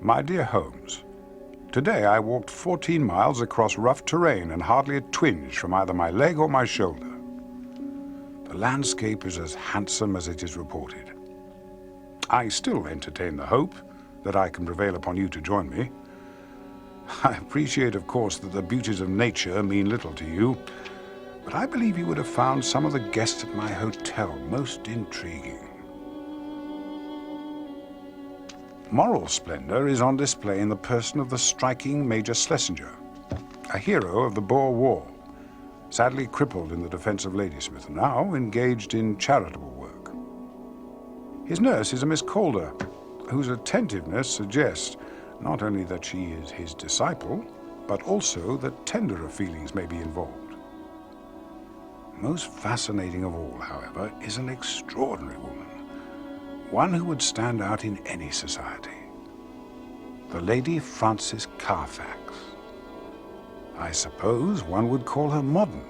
My dear Holmes, today I walked 14 miles across rough terrain and hardly a twinge from either my leg or my shoulder. The landscape is as handsome as it is reported. I still entertain the hope that I can prevail upon you to join me. I appreciate, of course, that the beauties of nature mean little to you, but I believe you would have found some of the guests at my hotel most intriguing. Moral splendor is on display in the person of the striking Major Schlesinger, a hero of the Boer War, sadly crippled in the defense of Ladysmith, now engaged in charitable work. His nurse is a Miss Calder, whose attentiveness suggests not only that she is his disciple, but also that tenderer feelings may be involved. Most fascinating of all, however, is an extraordinary woman, one who would stand out in any society. The Lady Frances Carfax. I suppose one would call her modern,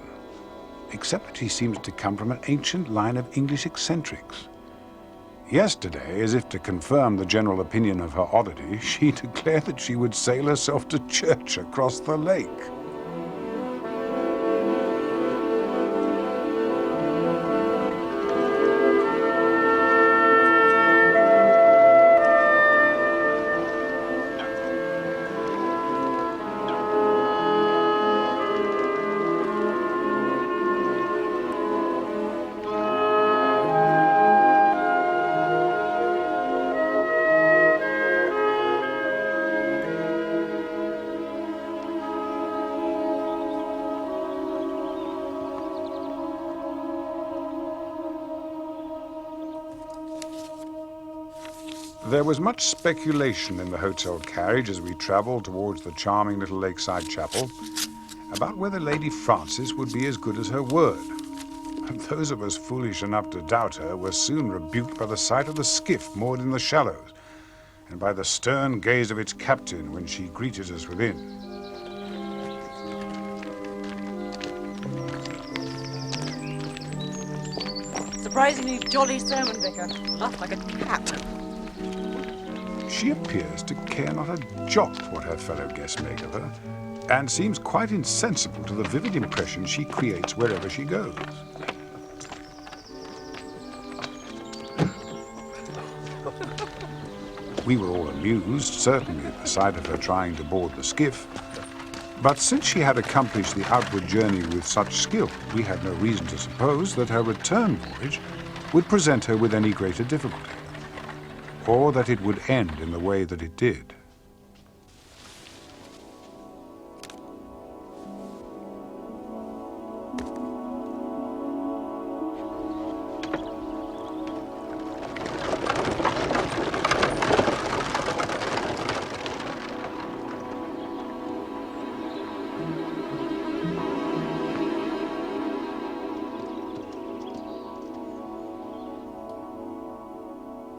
except that she seems to come from an ancient line of English eccentrics. Yesterday, as if to confirm the general opinion of her oddity, she declared that she would sail herself to church across the lake. There was much speculation in the hotel carriage as we traveled towards the charming little lakeside chapel about whether Lady Frances would be as good as her word. And those of us foolish enough to doubt her were soon rebuked by the sight of the skiff moored in the shallows and by the stern gaze of its captain when she greeted us within. Surprisingly jolly sermon, Vicar. Laughed like a cat. She appears to care not a jot what her fellow guests make of her, and seems quite insensible to the vivid impression she creates wherever she goes. We were all amused, certainly, at the sight of her trying to board the skiff, but since she had accomplished the outward journey with such skill, we had no reason to suppose that her return voyage would present her with any greater difficulty, or that it would end in the way that it did.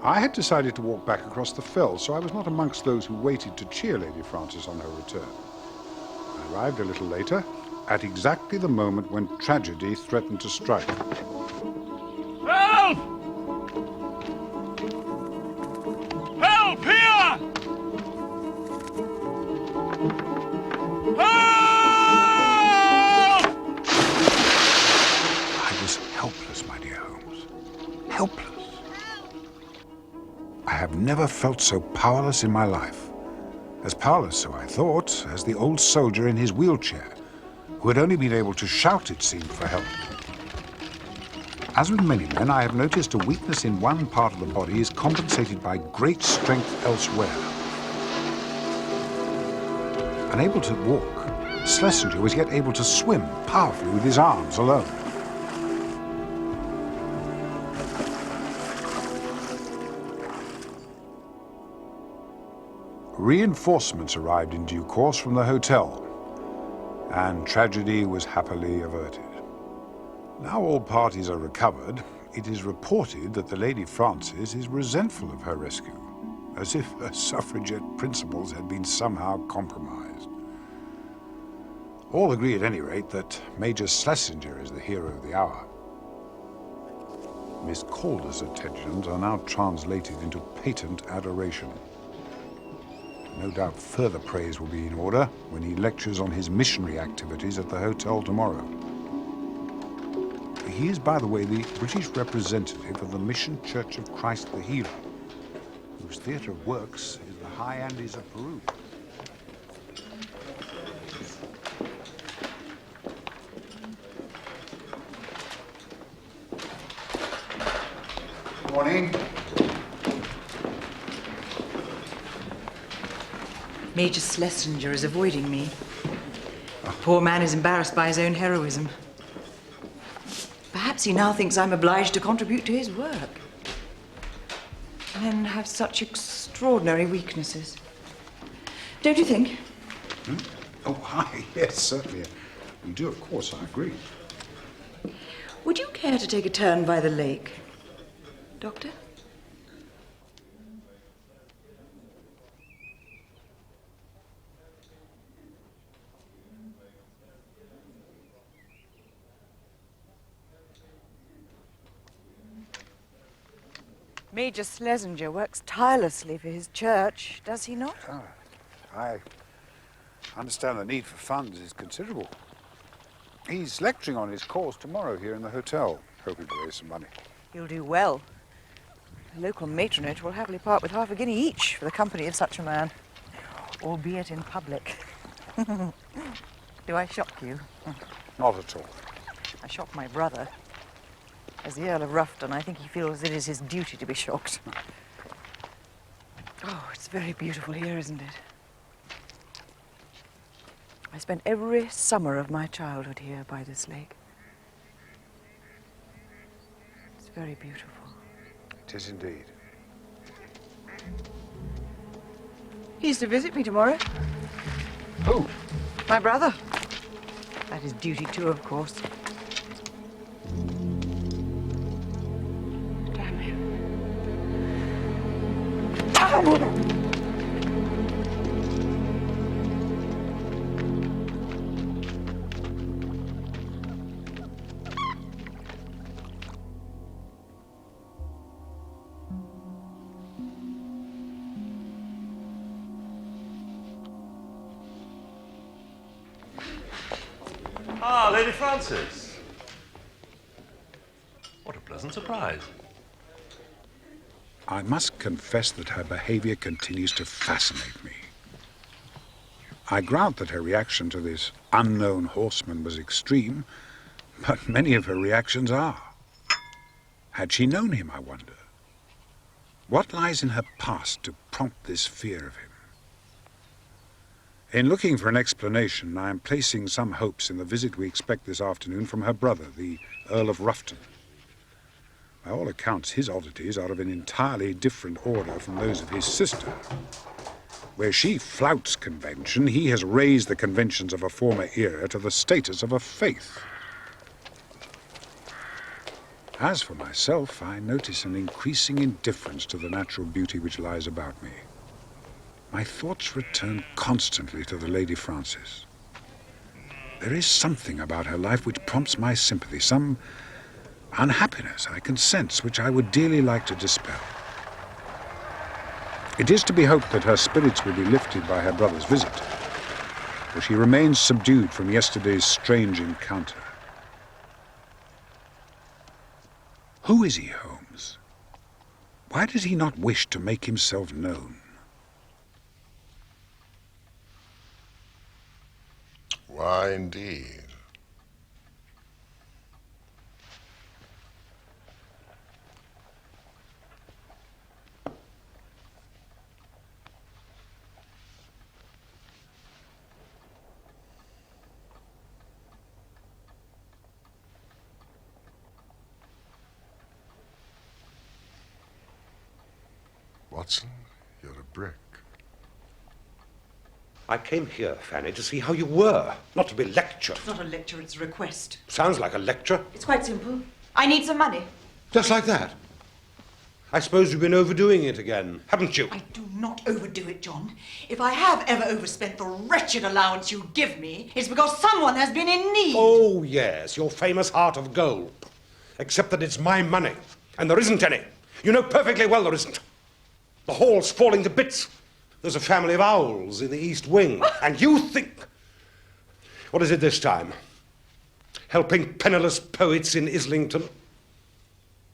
I had decided to walk back across the fell, so I was not amongst those who waited to cheer Lady Frances on her return. I arrived a little later, at exactly the moment when tragedy threatened to strike. Help! Help here! Help! I was helpless, my dear Holmes. Helpless. I have never felt so powerless in my life. As powerless, so I thought, as the old soldier in his wheelchair, who had only been able to shout, it seemed, for help. As with many men, I have noticed a weakness in one part of the body is compensated by great strength elsewhere. Unable to walk, Schlesinger was yet able to swim powerfully with his arms alone. Reinforcements arrived in due course from the hotel, and tragedy was happily averted. Now all parties are recovered, it is reported that the Lady Frances is resentful of her rescue, as if her suffragette principles had been somehow compromised. All agree at any rate that Major Schlesinger is the hero of the hour. Miss Calder's attentions are now translated into patent adoration. No doubt further praise will be in order when he lectures on his missionary activities at the hotel tomorrow. He is, by the way, the British representative of the Mission Church of Christ the Healer, whose theatre of works is the high Andes of Peru. Good morning. Major Schlesinger is avoiding me. The poor man is embarrassed by his own heroism. Perhaps he now thinks I'm obliged to contribute to his work. Men have such extraordinary weaknesses. Don't you think? Hmm? Oh, hi. Yes, certainly. You do, of course, I agree. Would you care to take a turn by the lake, Doctor? Major Schlesinger works tirelessly for his church, does he not? Oh, I understand the need for funds is considerable. He's lecturing on his cause tomorrow here in the hotel, hoping to raise some money. He'll do well. The local matronage will happily part with half a guinea each for the company of such a man, albeit in public. Do I shock you? Not at all. I shock my brother. As the Earl of Ruffton, I think he feels it is his duty to be shocked. Oh, it's very beautiful here, isn't it? I spent every summer of my childhood here by this lake. It's very beautiful. It is indeed. He's to visit me tomorrow. Who? My brother. That is duty too, of course. Damn him. Damn him! Ah, Lady Frances. What a pleasant surprise. I must confess that her behavior continues to fascinate me. I grant that her reaction to this unknown horseman was extreme, but many of her reactions are. Had she known him, I wonder? What lies in her past to prompt this fear of him? In looking for an explanation, I am placing some hopes in the visit we expect this afternoon from her brother, the Earl of Ruffton. By all accounts, his oddities are of an entirely different order from those of his sister. Where she flouts convention, he has raised the conventions of a former era to the status of a faith. As for myself, I notice an increasing indifference to the natural beauty which lies about me. My thoughts return constantly to the Lady Frances. There is something about her life which prompts my sympathy, some unhappiness I can sense, which I would dearly like to dispel. It is to be hoped that her spirits will be lifted by her brother's visit, for she remains subdued from yesterday's strange encounter. Who is he, Holmes? Why does he not wish to make himself known? Why, indeed? Watson, you're a brick. I came here, Fanny, to see how you were, not to be lectured. It's not a lecture, it's a request. Sounds like a lecture. It's quite simple. I need some money. Just like that. I suppose you've been overdoing it again, haven't you? I do not overdo it, John. If I have ever overspent the wretched allowance you give me, it's because someone has been in need. Oh, yes, your famous heart of gold. Except that it's my money, and there isn't any. You know perfectly well there isn't. The hall's falling to bits. There's a family of owls in the East Wing, and you think... What is it this time? Helping penniless poets in Islington?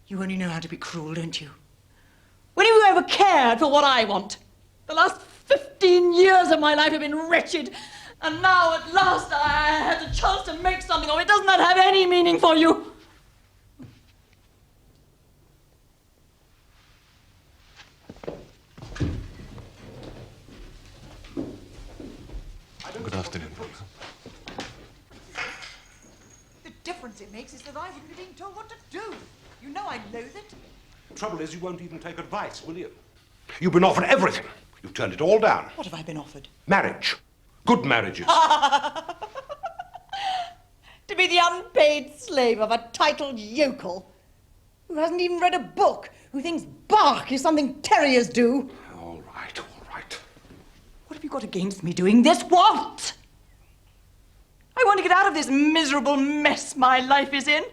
You only know how to be cruel, don't you? When have you ever cared for what I want? The last 15 years of my life have been wretched, and now at last I had a chance to make something of it. Doesn't that have any meaning for you? Good afternoon. The difference it makes is that I wouldn't be being told what to do. You know I loathe it. The trouble is you won't even take advice, will you? You've been offered everything. You've turned it all down. What have I been offered? Marriage. Good marriages. To be the unpaid slave of a titled yokel who hasn't even read a book, who thinks bark is something terriers do. All right, all right. What have you got against me doing this? What? I want to get out of this miserable mess my life is in.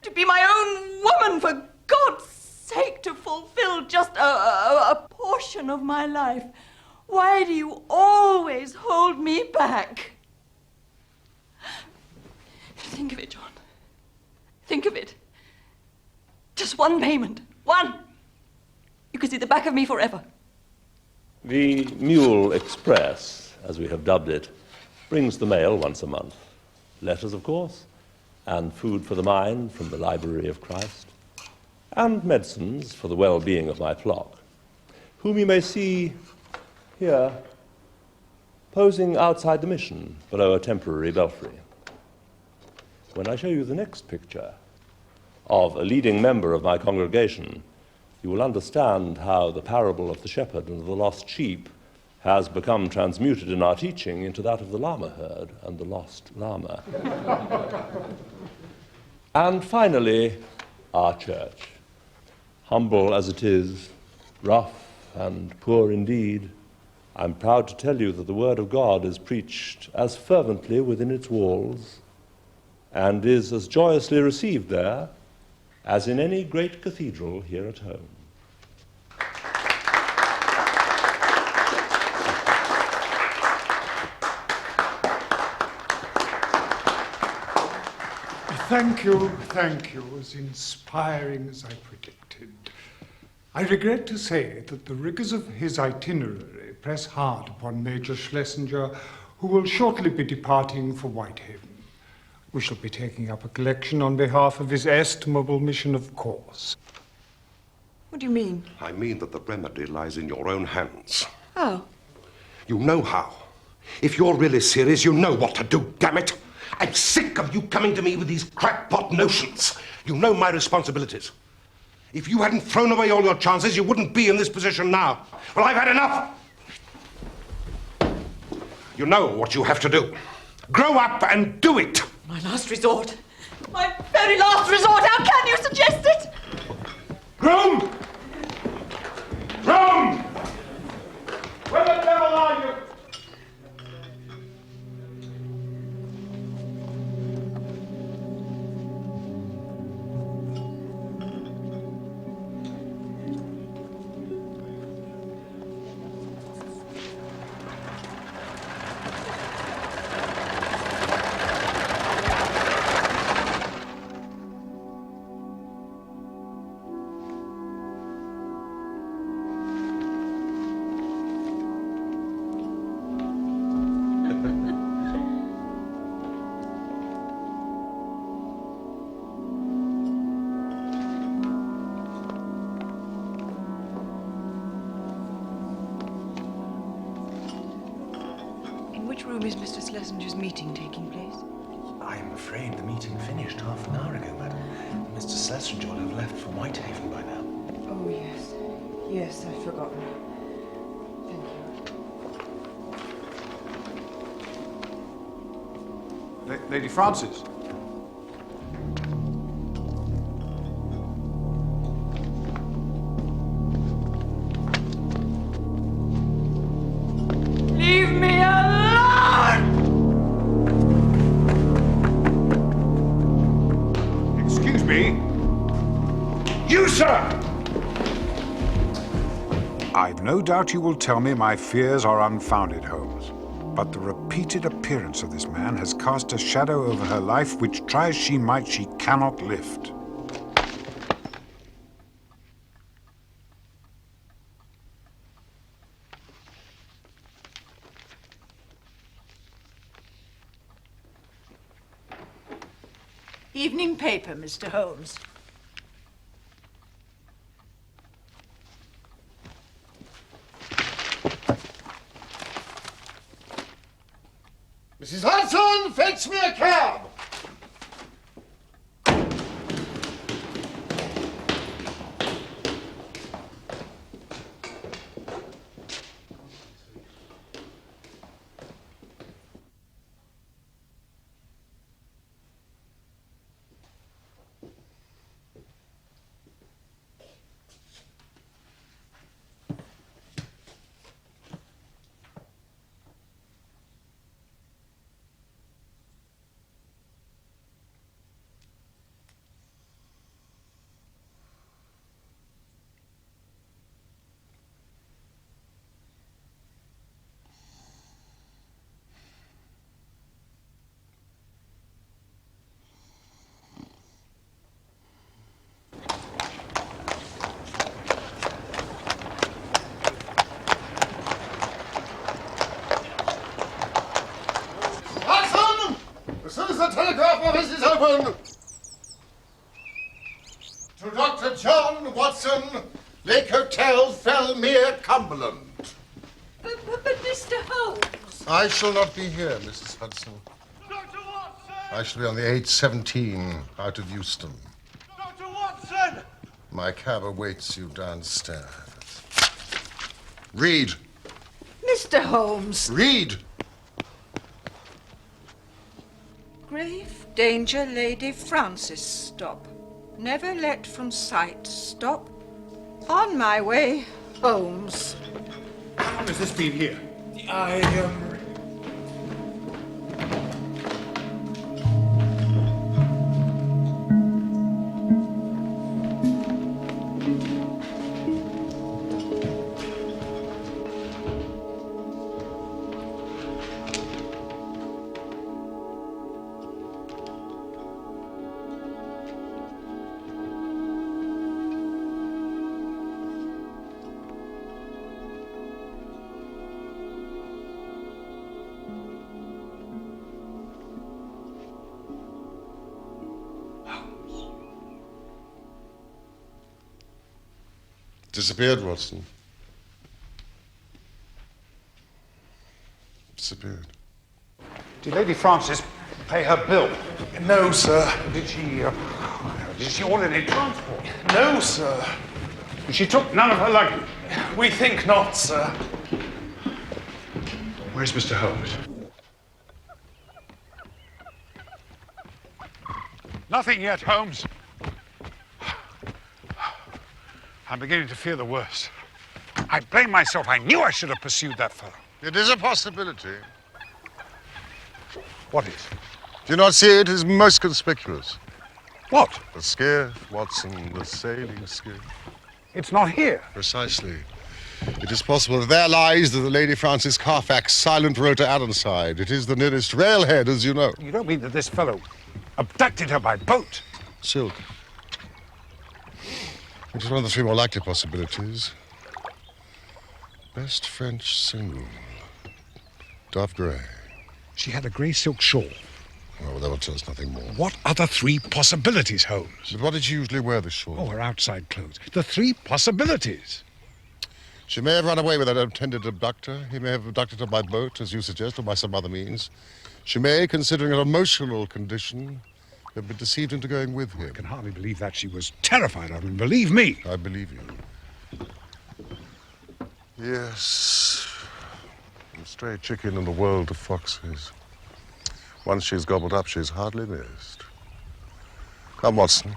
To be my own woman, for God's sake, to fulfill just a portion of my life. Why do you always hold me back? Think of it, John. Think of it. Just one payment. One. You could see the back of me forever. The Mule Express, as we have dubbed it, brings the mail once a month. Letters, of course, and food for the mind from the Library of Christ, and medicines for the well-being of my flock, whom you may see here, posing outside the mission below a temporary belfry. When I show you the next picture of a leading member of my congregation, you will understand how the parable of the shepherd and the lost sheep has become transmuted in our teaching into that of the llama herd and the lost llama. And finally, our church. Humble as it is, rough and poor indeed, I'm proud to tell you that the Word of God is preached as fervently within its walls and is as joyously received there as in any great cathedral here at home. Thank you, as inspiring as I predicted. I regret to say that the rigors of his itinerary press hard upon Major Schlesinger, who will shortly be departing for Whitehaven. We shall be taking up a collection on behalf of his estimable mission, of course. What do you mean? I mean that the remedy lies in your own hands. How? You know how. If you're really serious, you know what to do, damn it. I'm sick of you coming to me with these crackpot notions. You know my responsibilities. If you hadn't thrown away all your chances, you wouldn't be in this position now. Well, I've had enough. You know what you have to do. Grow up and do it. My last resort. My very last resort. How can you suggest it? Groom! Groom! Where the devil are you? Which room is Mr. Schlesinger's meeting taking place? I'm afraid the meeting finished half an hour ago, madam. Mr. Schlesinger will have left for Whitehaven by now. Oh, yes. Yes, I've forgotten. Thank you. Lady Frances. Leave me alone! Excuse me. You, sir! I've no doubt you will tell me my fears are unfounded, Holmes. But the repeated appearance of this man has cast a shadow over her life which, try as she might, she cannot lift. Evening paper, Mr. Holmes. Mrs. Hudson, fetch me a cab! Hudson! As soon as the telegraph office is open! To Dr. John Watson, Lake Hotel, Felmere, Cumberland. But Mr. Holmes... I shall not be here, Mrs. Hudson. Dr. Watson! I shall be on the 8:17 out of Euston. Dr. Watson! My cab awaits you downstairs. Read. Mr. Holmes... Read. Grave danger, Lady Frances, stop. Never let from sight, stop. On my way, Holmes. How long has this been here? Disappeared, Watson. Disappeared. Did Lady Frances pay her bill? No, sir. Did she order any transport? No, sir. She took none of her luggage. We think not, sir. Where's Mr. Holmes? Nothing yet, Holmes. I'm beginning to fear the worst. I blame myself. I knew I should have pursued that fellow. It is a possibility. What is? Do you not see it is most conspicuous? What? The skiff, Watson, the sailing skiff. It's not here. Precisely. It is possible that there lies the Lady Frances Carfax silent rotor Adamside. It is the nearest railhead, as you know. You don't mean that this fellow abducted her by boat? Silk. It is one of the three more likely possibilities. Best French single. Dove Grey. She had a grey silk shawl. Well, that will tell us nothing more. What are the three possibilities, Holmes? But what did she usually wear, the shawl? Oh, her outside clothes. The three possibilities. She may have run away with her intended abductor. He may have abducted her by boat, as you suggest, or by some other means. She may, considering her emotional condition, have been deceived into going with him. I can hardly believe that. She was terrified of him, believe me. I believe you. Yes. A stray chicken in the world of foxes. Once she's gobbled up, she's hardly missed. Come, Watson.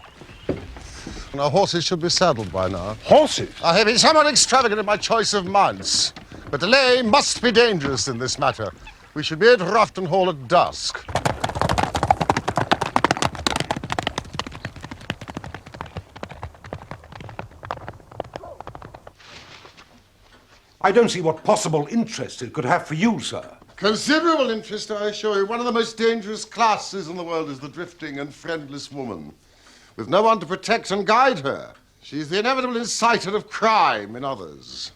Our horses should be saddled by now. Horses? I have been somewhat extravagant in my choice of mounts, but delay must be dangerous in this matter. We should be at Rafton Hall at dusk. I don't see what possible interest it could have for you, sir. Considerable interest, I assure you. One of the most dangerous classes in the world is the drifting and friendless woman. With no one to protect and guide her, she's the inevitable inciter of crime in others.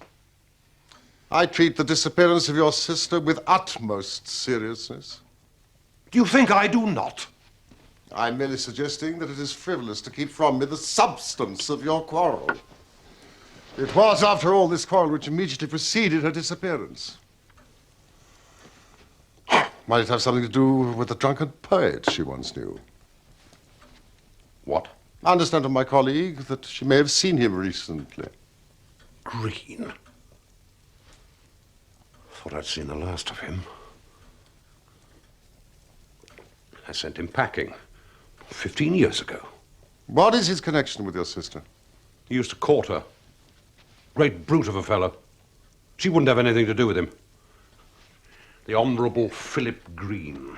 I treat the disappearance of your sister with utmost seriousness. Do you think I do not? I'm merely suggesting that it is frivolous to keep from me the substance of your quarrel. It was, after all, this quarrel which immediately preceded her disappearance. Might it have something to do with the drunken poet she once knew? What? I understand from my colleague that she may have seen him recently. Green. Thought I'd seen the last of him. I sent him packing 15 years ago. What is his connection with your sister? He used to court her. Great brute of a fellow. She wouldn't have anything to do with him. The Honourable Philip Green.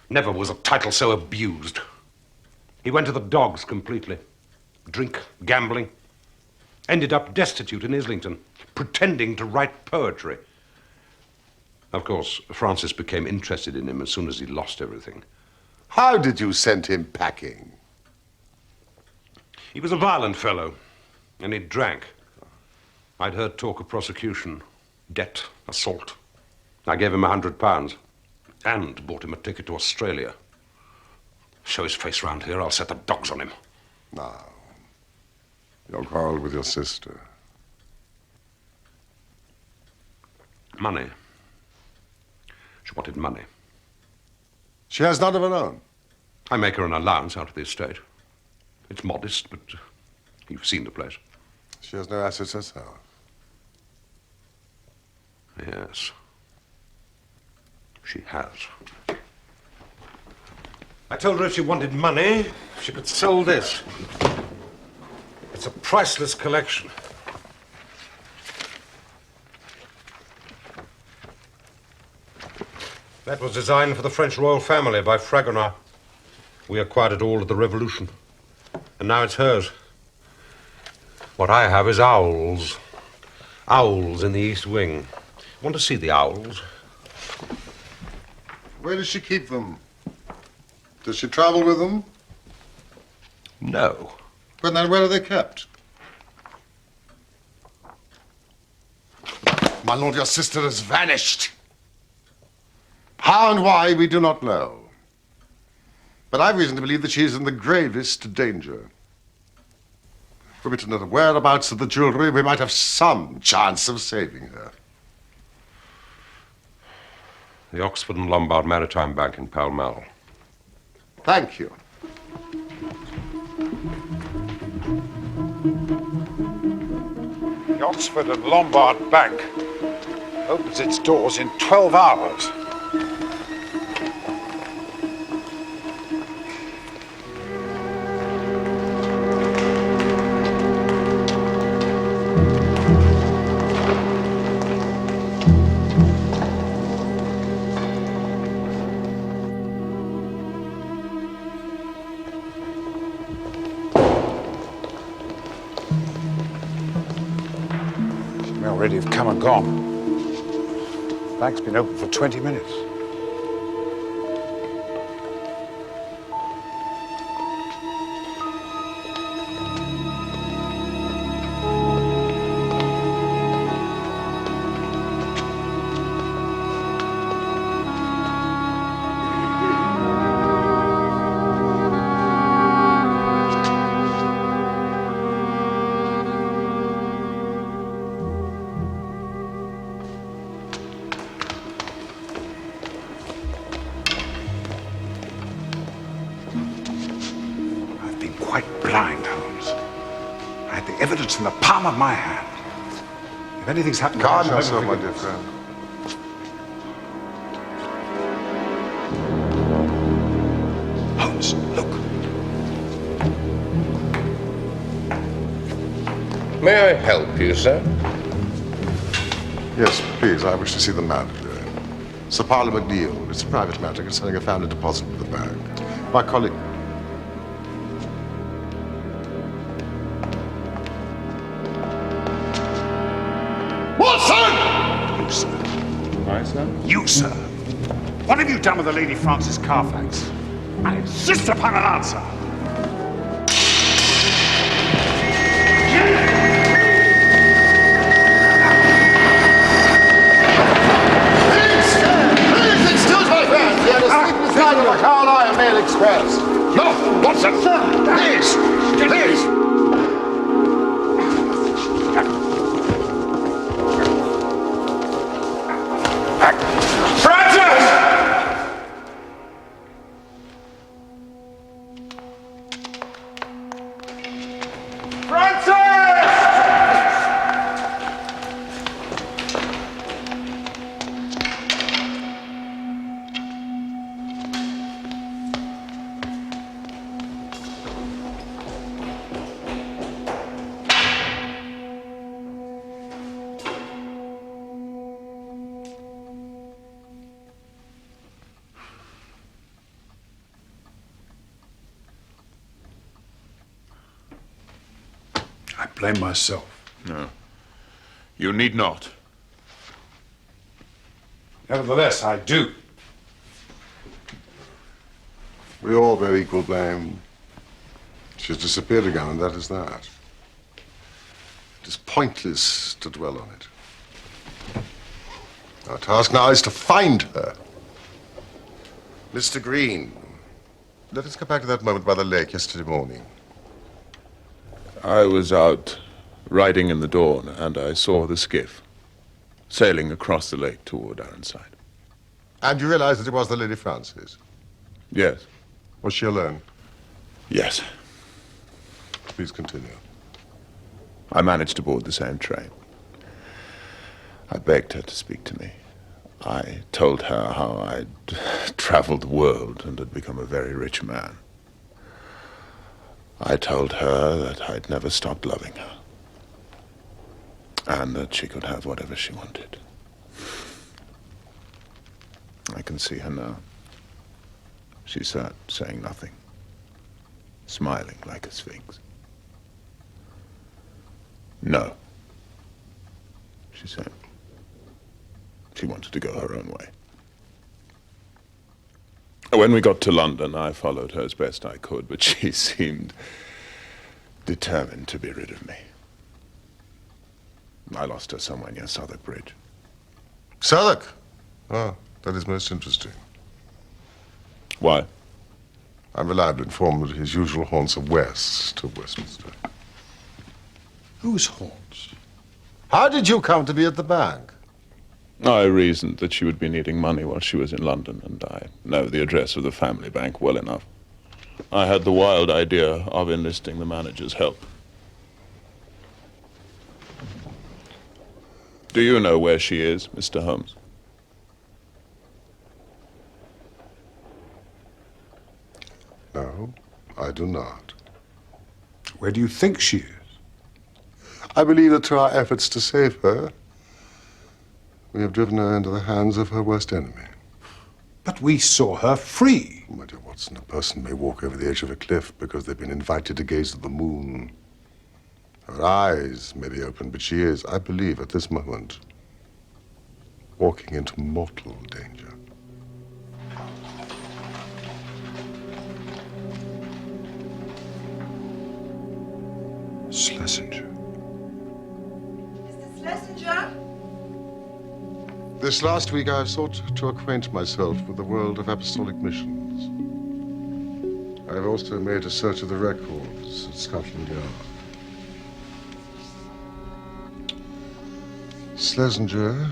Never was a title so abused. He went to the dogs completely. Drink, gambling. Ended up destitute in Islington, pretending to write poetry. Of course, Francis became interested in him as soon as he lost everything. How did you send him packing? He was a violent fellow, and he drank. I'd heard talk of prosecution, debt, assault. I gave him £100 and bought him a ticket to Australia. Show his face round here, I'll set the dogs on him. Now, you quarreled with your sister. Money. She wanted money. She has none of her own. I make her an allowance out of the estate. It's modest, but you've seen the place. She has no assets herself. Yes. She has. I told her if she wanted money, she could sell this. It's a priceless collection. That was designed for the French royal family by Fragonard. We acquired it all at the Revolution. And now it's hers. What I have is owls. Owls in the East Wing. Want to see the owls? Where does she keep them? Does she travel with them? No. But then where are they kept? My lord, your sister has vanished. How and why, we do not know. But I've reason to believe that she is in the gravest danger. Were we to know the whereabouts of the jewelry, we might have some chance of saving her. The Oxford and Lombard Maritime Bank in Pall Mall. Thank you. The Oxford and Lombard Bank opens its doors in 12 hours. Already have come and gone. The bank's been open for 20 minutes. Quite blind, Holmes. I had the evidence in the palm of my hand. If anything's happened... Calm yourself, my dear friend. Holmes, look. May I help you, sir? Yes, please. I wish to see the manager. Sir Parlour McNeil. It's a private matter concerning a family deposit with the bank. My colleague... Watson! You, sir. Aye, sir? You, sir. What have you done with the Lady Frances Carfax? I insist upon an answer. Please excuse my friend. We had a sleepless night on the Carlisle Mail Express. No, Watson. Please, please. I blame myself. No. You need not. Nevertheless, I do. We all bear equal blame. She's disappeared again, and that is that. It is pointless to dwell on it. Our task now is to find her. Mr. Green, let us go back to that moment by the lake yesterday morning. I was out riding in the dawn, and I saw the skiff sailing across the lake toward Ironside. And you realized that it was the Lady Frances? Yes. Was she alone? Yes. Please continue. I managed to board the same train. I begged her to speak to me. I told her how I'd traveled the world and had become a very rich man. I told her that I'd never stopped loving her, and that she could have whatever she wanted. I can see her now. She sat, saying nothing, smiling like a sphinx. No, she said. She wanted to go her own way. When we got to London, I followed her as best I could, but she seemed determined to be rid of me. I lost her somewhere near Southwark Bridge. Southwark? Ah, that is most interesting. Why? I'm reliably informed that his usual haunts are west of Westminster. Whose haunts? How did you come to be at the bank? I reasoned that she would be needing money while she was in London, and I know the address of the family bank well enough. I had the wild idea of enlisting the manager's help. Do you know where she is, Mr. Holmes? No, I do not. Where do you think she is? I believe that through our efforts to save her, we have driven her into the hands of her worst enemy. But we saw her free. My dear Watson, a person may walk over the edge of a cliff because they've been invited to gaze at the moon. Her eyes may be open, but she is, I believe, at this moment, walking into mortal danger. Schlesinger. Mr. Schlesinger? This last week, I have sought to acquaint myself with the world of apostolic missions. I have also made a search of the records at Scotland Yard. Schlesinger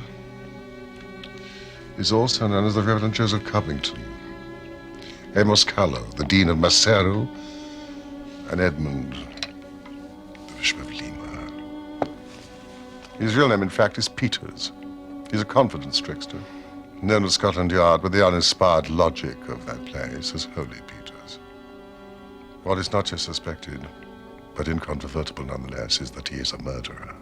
is also known as the Reverend Joseph Covington, Amos Callow, the Dean of Maseru, and Edmund, the Bishop of Lima. His real name, in fact, is Peters. He's a confidence trickster, known at Scotland Yard with the uninspired logic of that place as Holy Peters. What is not just suspected, but incontrovertible nonetheless, is that he is a murderer.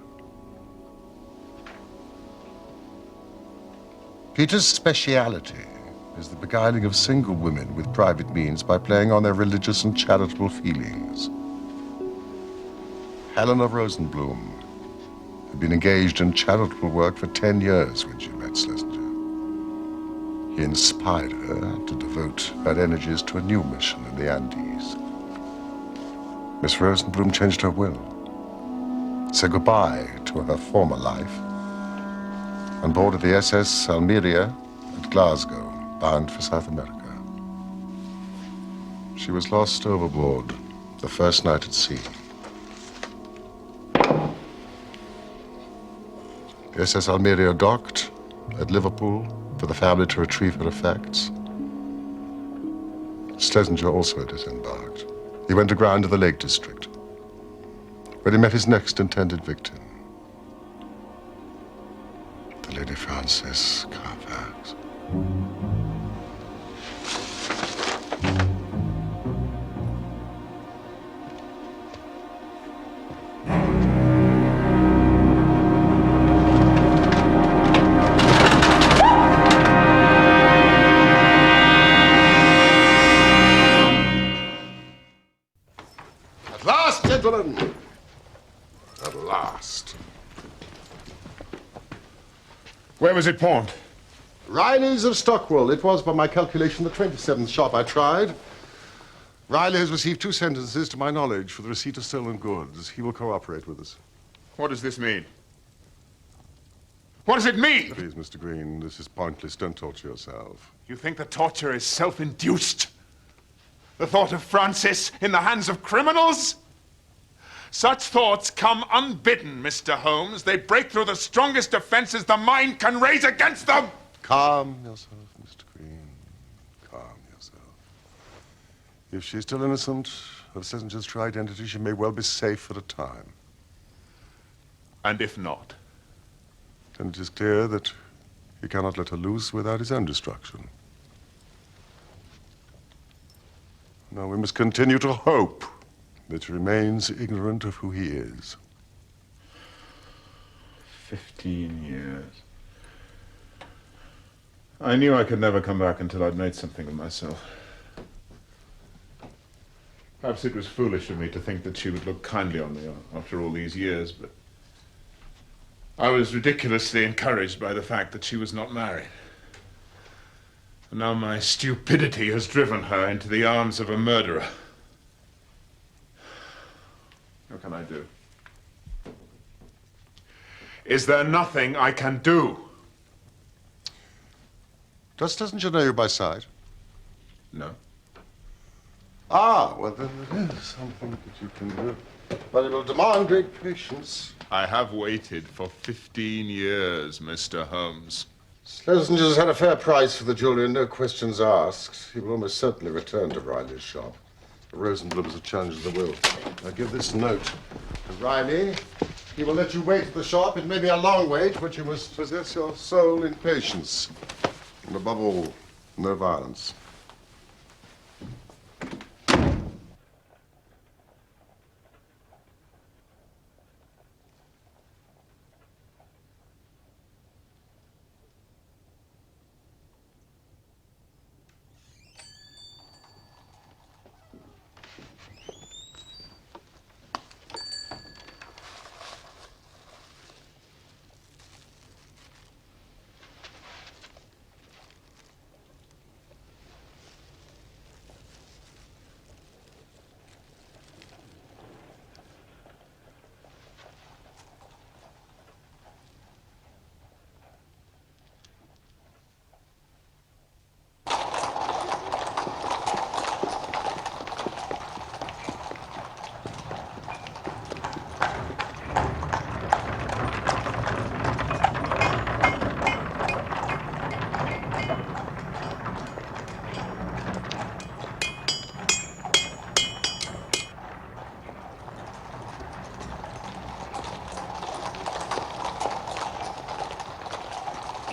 Peter's speciality is the beguiling of single women with private means by playing on their religious and charitable feelings. Helena Rosenblum had been engaged in charitable work for 10 years when she met Schlesinger. He inspired her to devote her energies to a new mission in the Andes. Miss Rosenblum changed her will, said goodbye to her former life, and boarded the SS Almeria at Glasgow, bound for South America. She was lost overboard the first night at sea. The SS Almeria docked at Liverpool for the family to retrieve her effects. Schlesinger also disembarked. He went aground to the Lake District, where he met his next intended victim, the Lady Frances Carfax. At last, gentlemen! At last. Where was it pawned? Riley's of Stockwell. It was, by my calculation, the 27th shop I tried. Riley has received 2 sentences, to my knowledge, for the receipt of stolen goods. He will cooperate with us. What does this mean? What does it mean? Please, Mr. Green, this is pointless. Don't torture yourself. You think the torture is self-induced? The thought of Francis in the hands of criminals? Such thoughts come unbidden, Mr. Holmes. They break through the strongest defenses the mind can raise against them. Calm yourself, Mr. Green. Calm yourself. If she's still innocent of Schlesinger's true identity, she may well be safe for a time. And if not? Then it is clear that he cannot let her loose without his own destruction. Now we must continue to hope that he remains ignorant of who he is. 15 years. I knew I could never come back until I'd made something of myself. Perhaps it was foolish of me to think that she would look kindly on me after all these years, but I was ridiculously encouraged by the fact that she was not married. And now my stupidity has driven her into the arms of a murderer. What can I do? Is there nothing I can do? Doesn't you know you by sight? No. Ah, well, then there is something that you can do. But it will demand great patience. I have waited for 15 years, Mr. Holmes. Schlesinger's had a fair price for the jewelry, no questions asked. He will almost certainly return to Riley's shop. The Rosenblums have challenged the will. Now give this note to Riley. He will let you wait at the shop. It may be a long wait, but you must possess your soul in patience. And above all, no violence.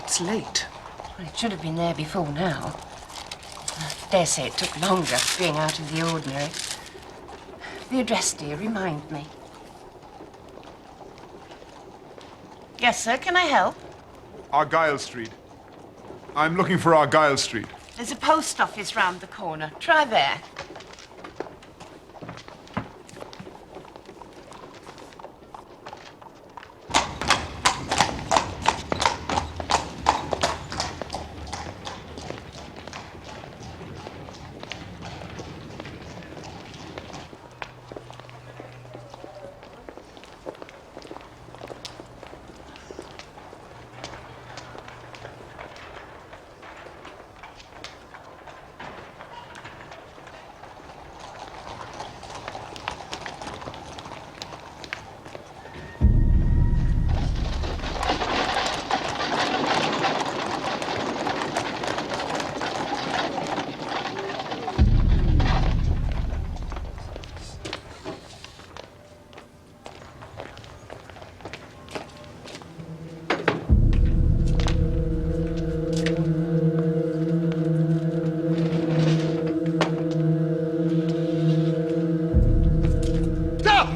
It's late. Well, it should have been there before now. I dare say it took longer, being out of the ordinary. The address, dear, remind me. Yes, sir, can I help? Argyle Street. I'm looking for Argyle Street. There's a post office round the corner. Try there.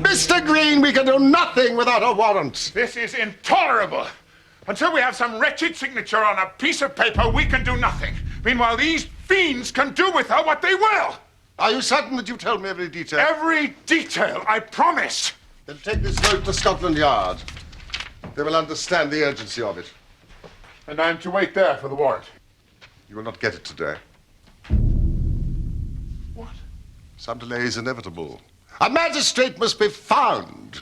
Mr. Green, we can do nothing without a warrant. This is intolerable. Until we have some wretched signature on a piece of paper, we can do nothing. Meanwhile, these fiends can do with her what they will. Are you certain that you've told me every detail? Every detail, I promise. Then take this note to Scotland Yard. They will understand the urgency of it. And I'm to wait there for the warrant. You will not get it today. What? Some delay is inevitable. A magistrate must be found.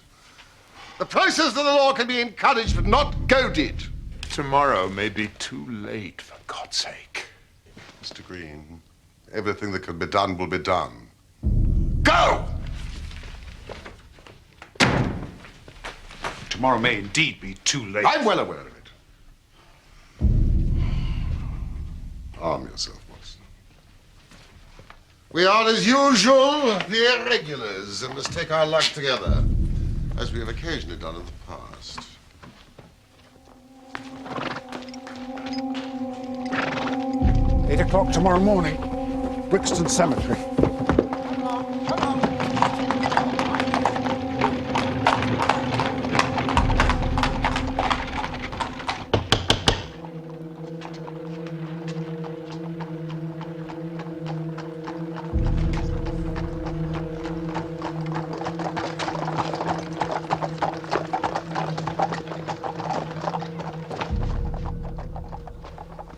The process of the law can be encouraged but not goaded. Tomorrow may be too late, for God's sake. Mr. Green, everything that can be done will be done. Go! Tomorrow may indeed be too late. I'm well aware of it. Arm yourself, Watson. We are, as usual, the irregulars and must take our luck together, as we have occasionally done in the past. 8 o'clock tomorrow morning, Brixton Cemetery.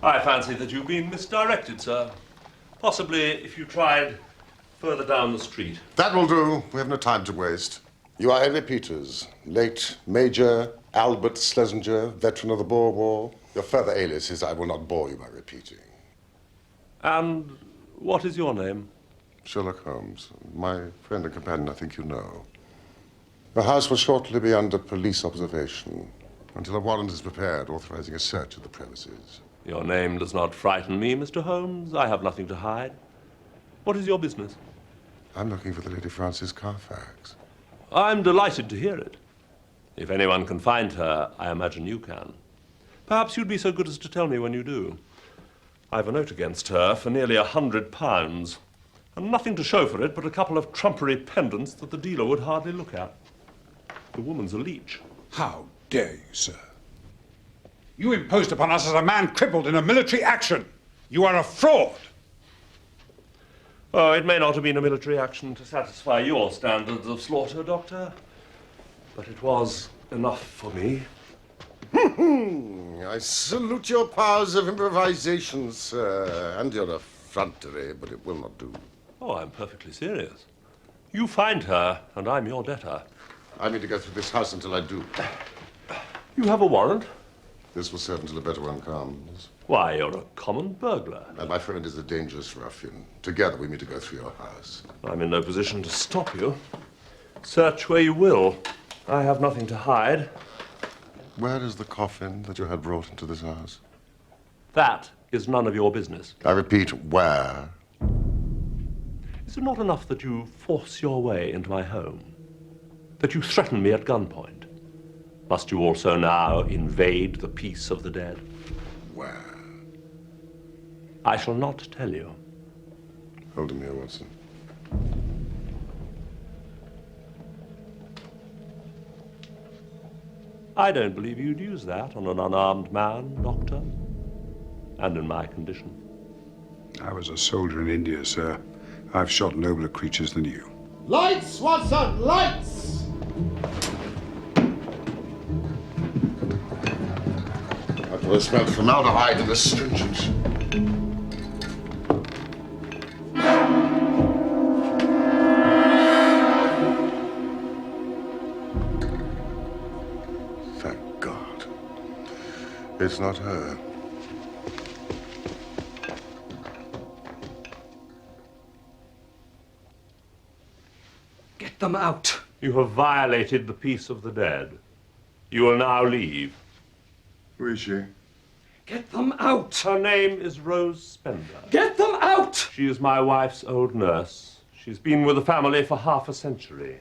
I fancy that you've been misdirected, sir. Possibly if you tried further down the street. That will do. We have no time to waste. You are Henry Peters, late Major Albert Schlesinger, veteran of the Boer War. Your further aliases I will not bore you by repeating. And what is your name? Sherlock Holmes. My friend and companion, I think you know. The house will shortly be under police observation until a warrant is prepared authorizing a search of the premises. Your name does not frighten me, Mr. Holmes. I have nothing to hide. What is your business? I'm looking for the Lady Frances Carfax. I'm delighted to hear it. If anyone can find her, I imagine you can. Perhaps you'd be so good as to tell me when you do. I've a note against her for nearly £100, and nothing to show for it but a couple of trumpery pendants that the dealer would hardly look at. The woman's a leech. How dare you, sir? You imposed upon us as a man crippled in a military action. You are a fraud. Oh, it may not have been a military action to satisfy your standards of slaughter, Doctor, but it was enough for me. I salute your powers of improvisation, sir, and your effrontery, but it will not do. Oh, I'm perfectly serious. You find her, and I'm your debtor. I mean to go through this house until I do. You have a warrant? This will serve until a better one comes. Why, you're a common burglar. And my friend is a dangerous ruffian. Together we mean to go through your house. I'm in no position to stop you. Search where you will. I have nothing to hide. Where is the coffin that you had brought into this house? That is none of your business. I repeat, where? Is it not enough that you force your way into my home? That you threaten me at gunpoint? Must you also now invade the peace of the dead? Where? I shall not tell you. Hold him here, Watson. I don't believe you'd use that on an unarmed man, Doctor. And in my condition. I was a soldier in India, sir. I've shot nobler creatures than you. Lights, Watson! Lights! That will smell formaldehyde and astringent. Thank God. It's not her. Get them out. You have violated the peace of the dead. You will now leave. Who is she? Get them out. Her name is Rose Spender. Get them out. She is my wife's old nurse. She's been with the family for half a century.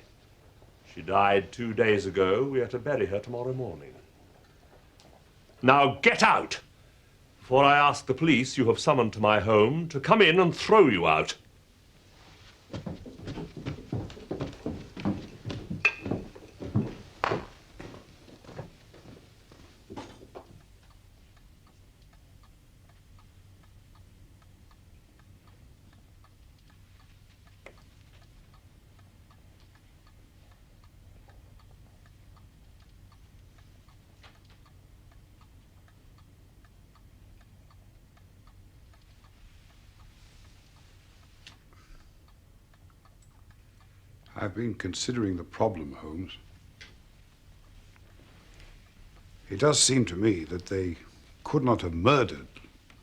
She died 2 days ago. We are to bury her tomorrow morning. Now get out, before I ask the police you have summoned to my home to come in and throw you out. I've been considering the problem, Holmes. It does seem to me that they could not have murdered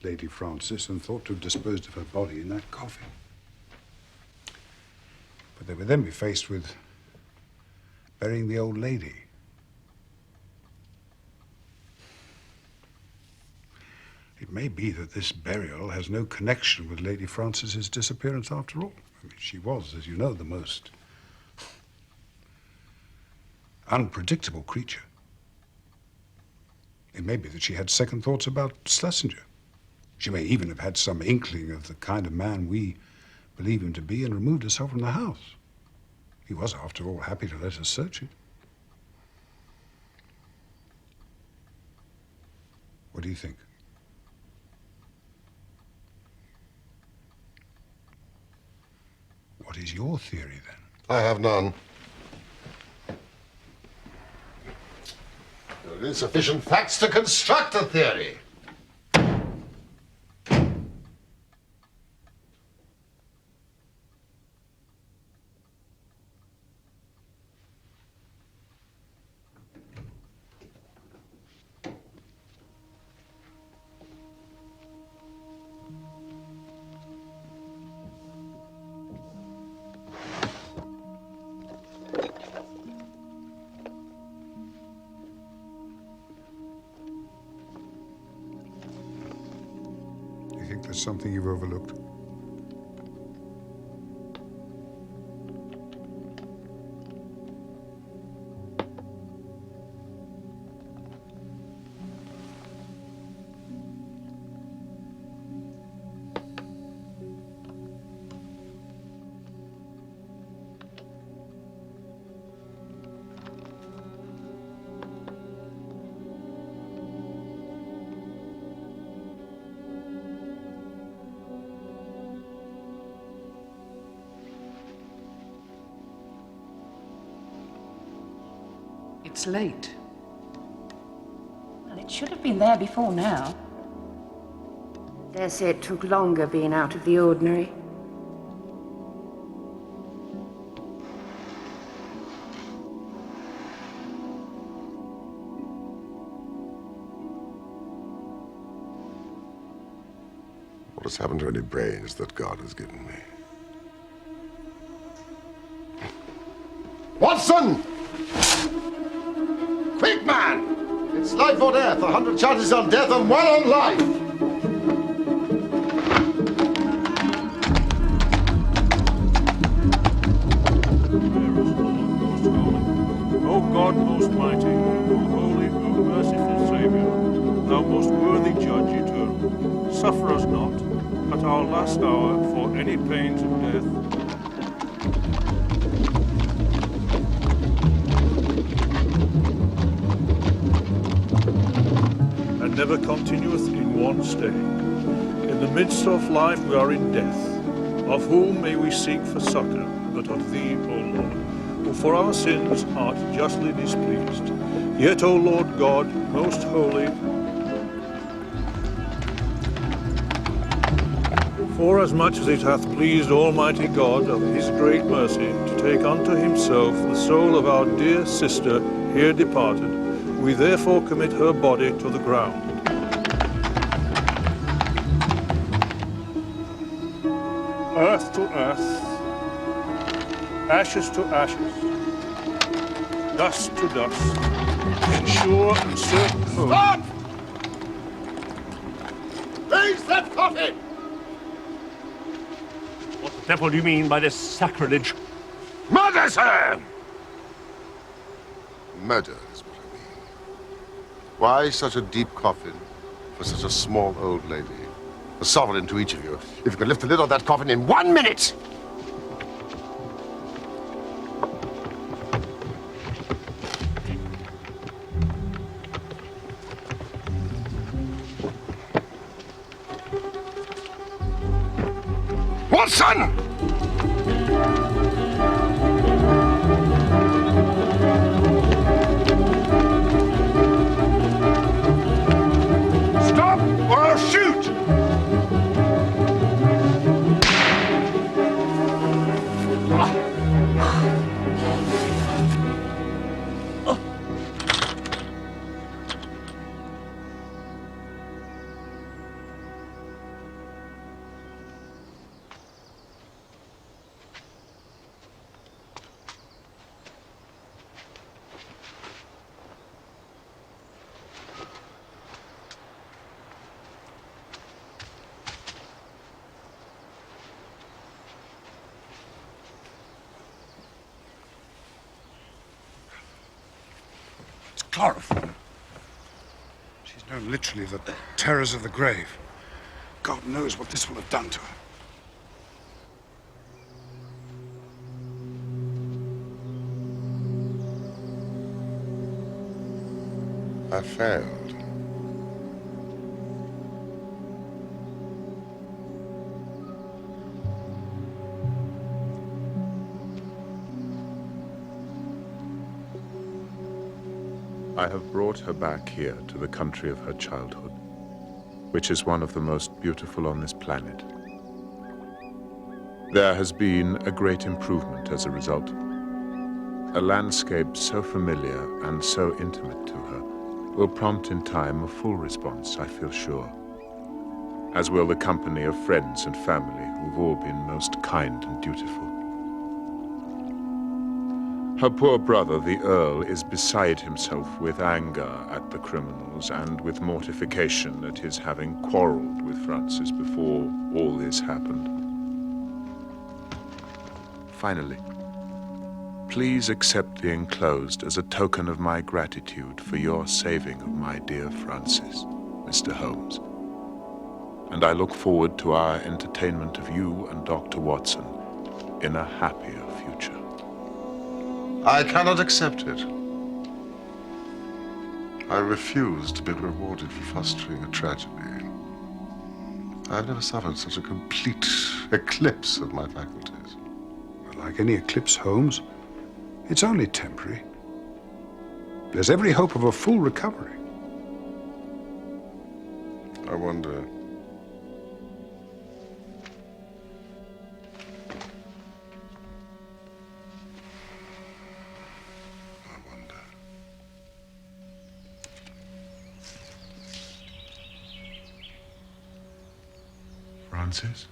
Lady Frances and thought to have disposed of her body in that coffin. But they would then be faced with burying the old lady. It may be that this burial has no connection with Lady Frances's disappearance after all. I mean, she was, as you know, the most unpredictable creature. It may be that she had second thoughts about Schlesinger. She may even have had some inkling of the kind of man we believe him to be and removed herself from the house. He was, after all, happy to let us search it. What do you think? What is your theory, then? I have none. There are insufficient facts to construct a theory. There's something you've overlooked. It's late. Well, it should have been there before now. Dare say it took longer being out of the ordinary. What has happened to any brains that God has given me? Watson! Quick, man! It's life or death. 100 charges on death and 1 on life. O God most mighty, O holy, O merciful Savior, thou most worthy Judge eternal, suffer us not, at our last hour, for any pains of death. And never continueth in one stay. In the midst of life we are in death. Of whom may we seek for succor, but of thee, O Lord, who for our sins art justly displeased. Yet, O Lord God, most holy, forasmuch as it hath pleased Almighty God of his great mercy to take unto himself the soul of our dear sister here departed, we therefore commit her body to the ground. Earth to earth, ashes to ashes, dust to dust, in sure and certain hope. Stop! Raise that coffin! What the devil do you mean by this sacrilege? Murder, sir! Murder is what I mean. Why such a deep coffin for such a small old lady? A sovereign to each of you. If you could lift the lid of that coffin in 1 minute! Watson! Stop, or I'll shoot! Chloroform. She's known literally the terrors of the grave. God knows what this will have done to her. I failed. I have brought her back here to the country of her childhood, which is one of the most beautiful on this planet. There has been a great improvement as a result. A landscape so familiar and so intimate to her will prompt in time a full response, I feel sure, as will the company of friends and family who've all been most kind and dutiful. Her poor brother, the Earl, is beside himself with anger at the criminals and with mortification at his having quarreled with Francis before all this happened. Finally, please accept the enclosed as a token of my gratitude for your saving of my dear Francis, Mr. Holmes. And I look forward to our entertainment of you and Dr. Watson in a happier future. I cannot accept it. I refuse to be rewarded for fostering a tragedy. I've never suffered such a complete eclipse of my faculties. Well, like any eclipse, Holmes, it's only temporary. There's every hope of a full recovery. I wonder. Francis?